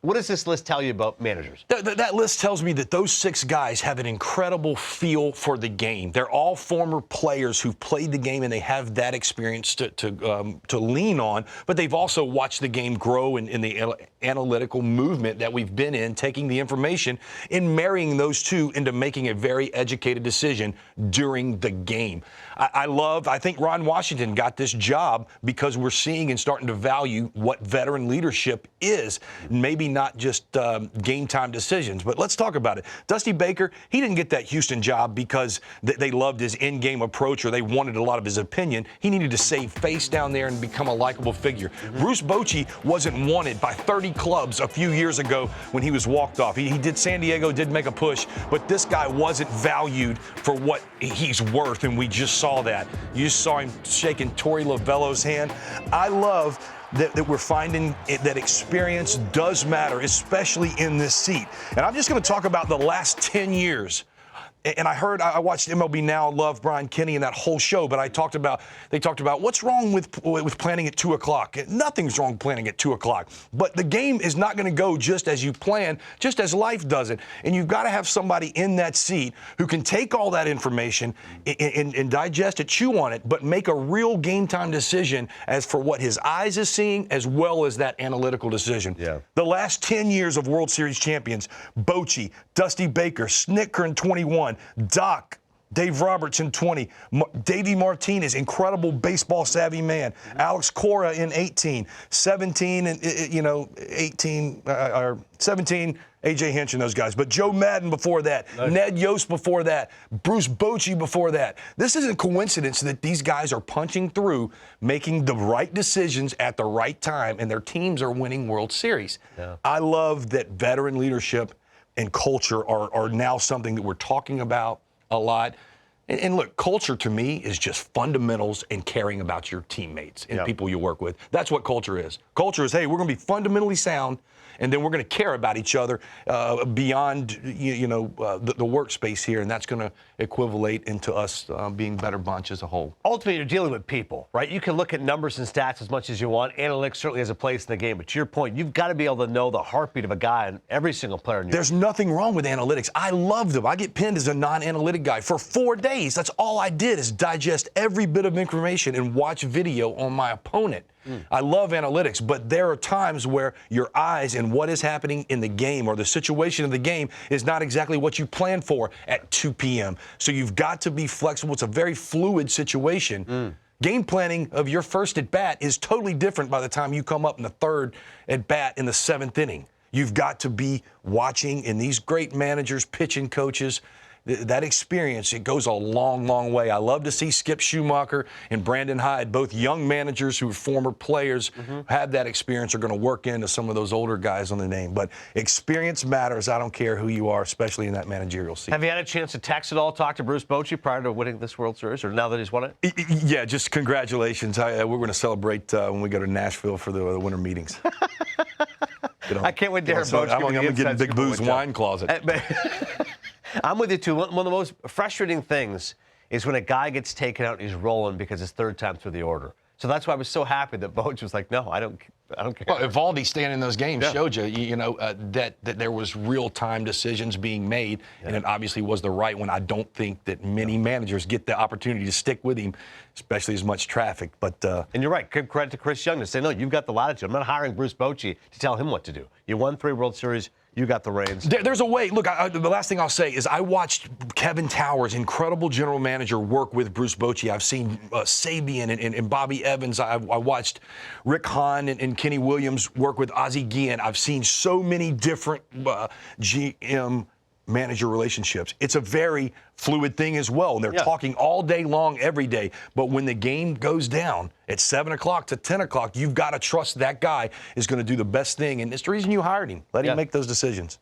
What does this list tell you about managers? That list tells me that those 6 guys have an incredible feel for the game. They're all former players who've played the game, and they have that experience to lean on. But they've also watched the game grow in the analytical movement that we've been in, taking the information and marrying those two into making a very educated decision during the game. I think Ron Washington got this job because we're seeing and starting to value what veteran leadership is. Maybe not just game time decisions, but let's talk about it. Dusty Baker, he didn't get that Houston job because they loved his in-game approach or they wanted a lot of his opinion. He needed to save face down there and become a likable figure. Bruce Bochy wasn't wanted by 30 clubs a few years ago when he was walked off. He did San Diego, did make a push, but this guy wasn't valued for what he's worth, and we just saw that. You just saw him shaking Torey Lovello's hand. I love that we're finding that experience does matter, especially in this seat. And I'm just going to talk about the last 10 years. And I watched MLB Now, love Brian Kenny and that whole show, but they talked about what's wrong with planning at 2 o'clock. Nothing's wrong with planning at 2 o'clock. But the game is not going to go just as you plan, just as life does it. And you've got to have somebody in that seat who can take all that information and digest it, chew on it, but make a real game time decision as for what his eyes is seeing, as well as that analytical decision. Yeah. The last 10 years of World Series champions, Bochy, Dusty Baker, Snitker in 21, Doc, Dave Roberts in 20, Davey Martinez, incredible baseball savvy man, Alex Cora in 18, 17 and 18 or 17 A.J. Hinch and those guys, but Joe Madden before that, nice. Ned Yost before that, Bruce Bochy before that. This isn't a coincidence that these guys are punching through, making the right decisions at the right time, and their teams are winning World Series. Yeah. I love that veteran leadership and culture are now something that we're talking about a lot. And look, culture to me is just fundamentals and caring about your teammates and people you work with. That's what culture is. Culture is, hey, we're going to be fundamentally sound, and then we're going to care about each other beyond the workspace here, and that's going to equivalate into us being better bunch as a whole. Ultimately, you're dealing with people, right? You can look at numbers and stats as much as you want. Analytics certainly has a place in the game, but to your point, you've got to be able to know the heartbeat of a guy and every single player in your There's nothing wrong with analytics. I love them. I get pinned as a non-analytic guy. For 4 days, that's all I did is digest every bit of information and watch video on my opponent. I love analytics, but there are times where your eyes and what is happening in the game or the situation of the game is not exactly what you planned for at 2 p.m. So you've got to be flexible. It's a very fluid situation. Game planning of your first at-bat is totally different by the time you come up in the third at-bat in the 7th inning. You've got to be watching, and these great managers, pitching coaches, that experience, it goes a long, long way. I love to see Skip Schumacher and Brandon Hyde, both young managers who are former players, have that experience, are going to work into some of those older guys on the name. But experience matters. I don't care who you are, especially in that managerial seat. Have you had a chance to text at all, talk to Bruce Bochy prior to winning this World Series, or now that he's won it? Yeah, just congratulations. We're going to celebrate when we go to Nashville for the winter meetings. I can't wait to hear Bochy. I'm going to get in Big Boo's wine closet. I'm with you, too. One of the most frustrating things is when a guy gets taken out and he's rolling because it's 3rd time through the order. So that's why I was so happy that Bochy was like, no, I don't care. Well, Evaldi staying in those games showed you, that there was real-time decisions being made, and it obviously was the right one. I don't think that many managers get the opportunity to stick with him, especially as much traffic. But and you're right. Give credit to Chris Young to say, no, you've got the latitude. I'm not hiring Bruce Bochy to tell him what to do. You won 3 World Series. You got the reins. There's a way. Look, the last thing I'll say is I watched Kevin Towers, incredible general manager, work with Bruce Bochy. I've seen Sabian and Bobby Evans. I watched Rick Hahn and Kenny Williams work with Ozzie Guillen. I've seen so many different GM manager relationships. It's a very fluid thing as well. They're talking all day long, every day. But when the game goes down at 7 o'clock to 10 o'clock, you've got to trust that guy is going to do the best thing. And it's the reason you hired him. Let him make those decisions.